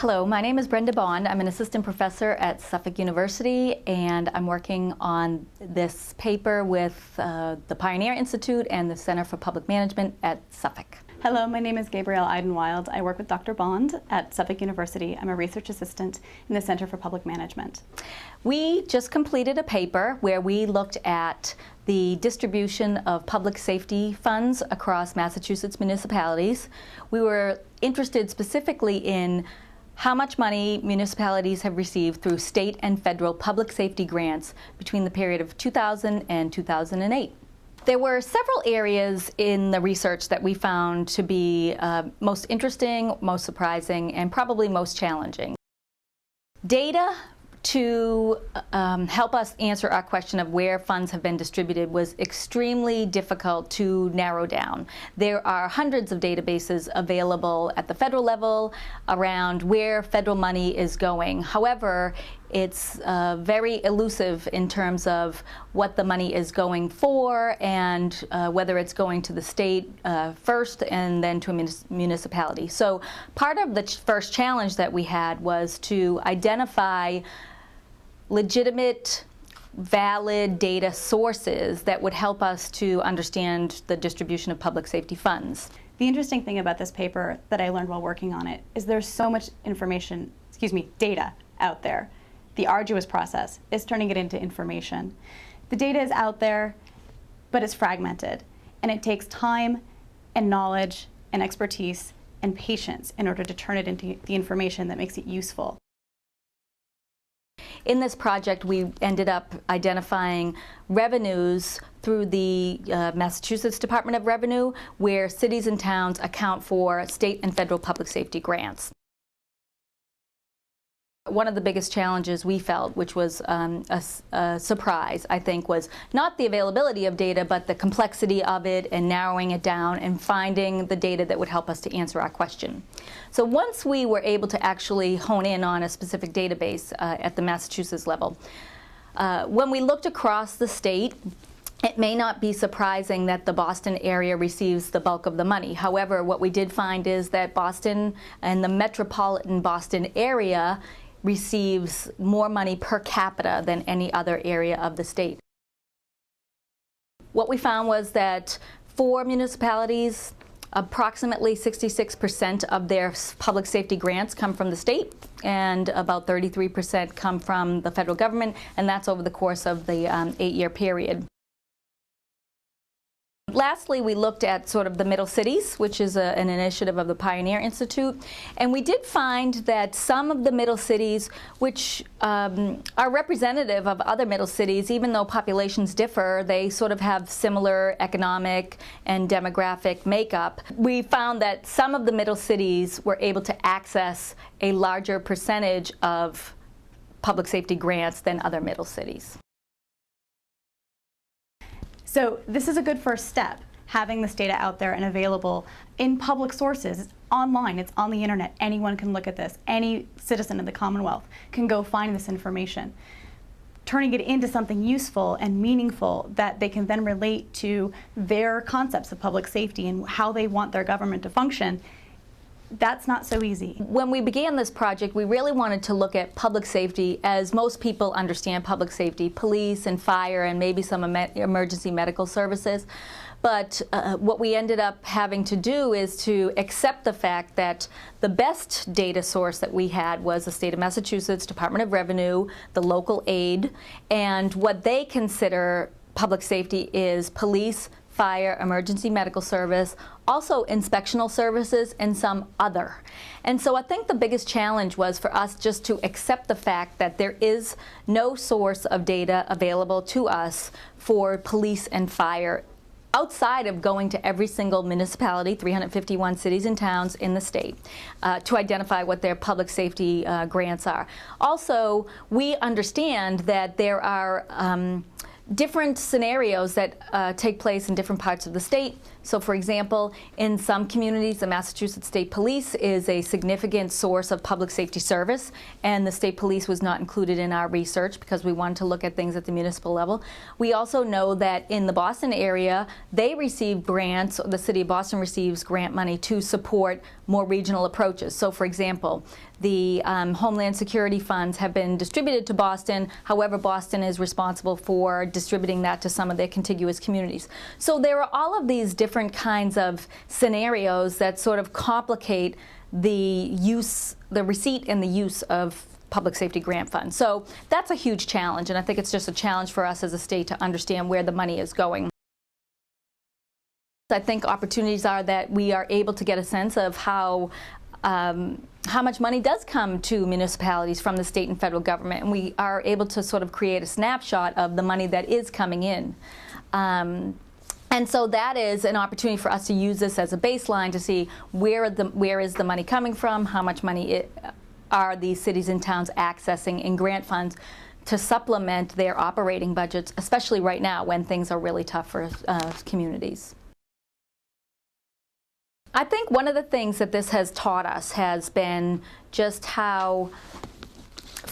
Hello, my name is Brenda. I'm an assistant professor at Suffolk University, and I'm working on this paper with the Pioneer Institute and the Center for Public Management at Suffolk. Hello, my name is Gabrielle Aydnwylde. I work with Dr. Bond at Suffolk University. I'm a research assistant in the Center for Public Management. We just completed a paper where we looked at the distribution of public safety funds across Massachusetts municipalities. We were interested specifically in how much money municipalities have received through state and federal public safety grants between the period of 2000 and 2008. There were several areas in the research that we found to be most interesting, most surprising, and probably most challenging. Data to help us answer our question of where funds have been distributed was extremely difficult to narrow down. There are hundreds of databases available at the federal level around where federal money is going. However, it's very elusive in terms of what the money is going for and whether it's going to the state first and then to a municipality. So part of the first challenge that we had was to identify legitimate, valid data sources that would help us to understand the distribution of public safety funds. The interesting thing about this paper that I learned while working on it is there's so much data out there. The arduous process is turning it into information. The data is out there, but it's fragmented, and it takes time and knowledge and expertise and patience in order to turn it into the information that makes it useful. In this project, we ended up identifying revenues through the Massachusetts Department of Revenue, where cities and towns account for state and federal public safety grants. One of the biggest challenges we felt, which was a surprise, I think, was not the availability of data, but the complexity of it and narrowing it down and finding the data that would help us to answer our question. So once we were able to actually hone in on a specific database at the Massachusetts level, when we looked across the state, it may not be surprising that the Boston area receives the bulk of the money. However, what we did find is that Boston and the metropolitan Boston area receives more money per capita than any other area of the state. What we found was that for municipalities, approximately 66% of their public safety grants come from the state, and about 33% come from the federal government, and that's over the course of the 8-year period. Lastly, we looked at sort of the middle cities, which is an initiative of the Pioneer Institute, and we did find that some of the middle cities, which are representative of other middle cities, even though populations differ, they sort of have similar economic and demographic makeup. We found that some of the middle cities were able to access a larger percentage of public safety grants than other middle cities. So this is a good first step, having this data out there and available in public sources. It's online, it's on the internet. Anyone can look at this. Any citizen in the Commonwealth can go find this information. Turning it into something useful and meaningful that they can then relate to their concepts of public safety and how they want their government to function, that's not so easy. When we began this project, we really wanted to look at public safety as most people understand public safety, police and fire and maybe some emergency medical services. But what we ended up having to do is to accept the fact that the best data source that we had was the state of Massachusetts Department of Revenue, the local aid, and what they consider public safety is police, fire, emergency medical service, also inspectional services, and some other. And so I think the biggest challenge was for us just to accept the fact that there is no source of data available to us for police and fire outside of going to every single municipality, 351 cities and towns in the state, to identify what their public safety grants are. Also, we understand that there are different scenarios that take place in different parts of the state. So for example, in some communities, the Massachusetts State Police is a significant source of public safety service, and the state police was not included in our research because we wanted to look at things at the municipal level. We also know that in the Boston area, they receive grants, the city of Boston receives grant money to support more regional approaches. So for example, the Homeland Security funds have been distributed to Boston. However, Boston is responsible for distributing that to some of their contiguous communities. So there are all of these different kinds of scenarios that sort of complicate the receipt and the use of public safety grant funds. So that's a huge challenge, and I think it's just a challenge for us as a state to understand where the money is going. I think opportunities are that we are able to get a sense of how much money does come to municipalities from the state and federal government, and we are able to sort of create a snapshot of the money that is coming in. And so that is an opportunity for us to use this as a baseline to see where is the money coming from, how much money are these cities and towns accessing in grant funds to supplement their operating budgets, especially right now when things are really tough for communities. I think one of the things that this has taught us has been just how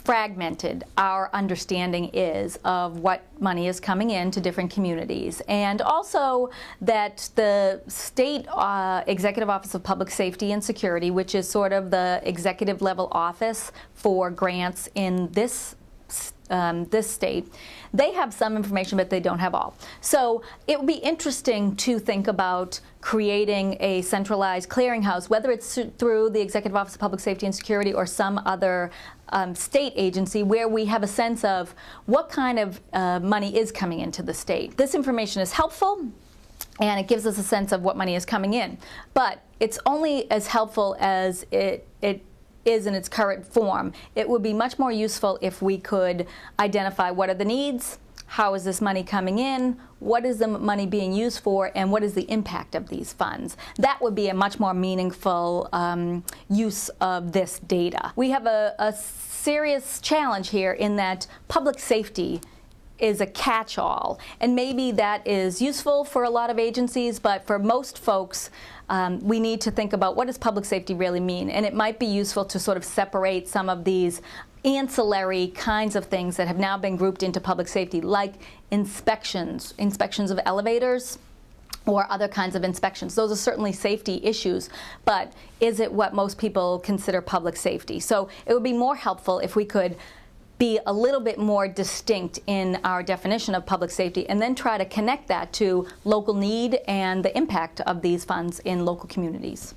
fragmented our understanding is of what money is coming in to different communities, and also that the state Executive Office of Public Safety and Security, which is sort of the executive level office for grants in this state, they have some information, but they don't have all. So it would be interesting to think about creating a centralized clearinghouse, whether it's through the Executive Office of Public Safety and Security or some other state agency, where we have a sense of what kind of money is coming into the state. This information is helpful, and it gives us a sense of what money is coming in. But it's only as helpful as it is in its current form. It would be much more useful if we could identify what are the needs, how is this money coming in, what is the money being used for, and what is the impact of these funds. That would be a much more meaningful use of this data. We have a serious challenge here in that public safety is a catch-all, and maybe that is useful for a lot of agencies, but for most folks we need to think about what does public safety really mean, and it might be useful to sort of separate some of these ancillary kinds of things that have now been grouped into public safety, like inspections of elevators or other kinds of inspections. Those are certainly safety issues, but is it what most people consider public safety? So it would be more helpful if we could be a little bit more distinct in our definition of public safety, and then try to connect that to local need and the impact of these funds in local communities.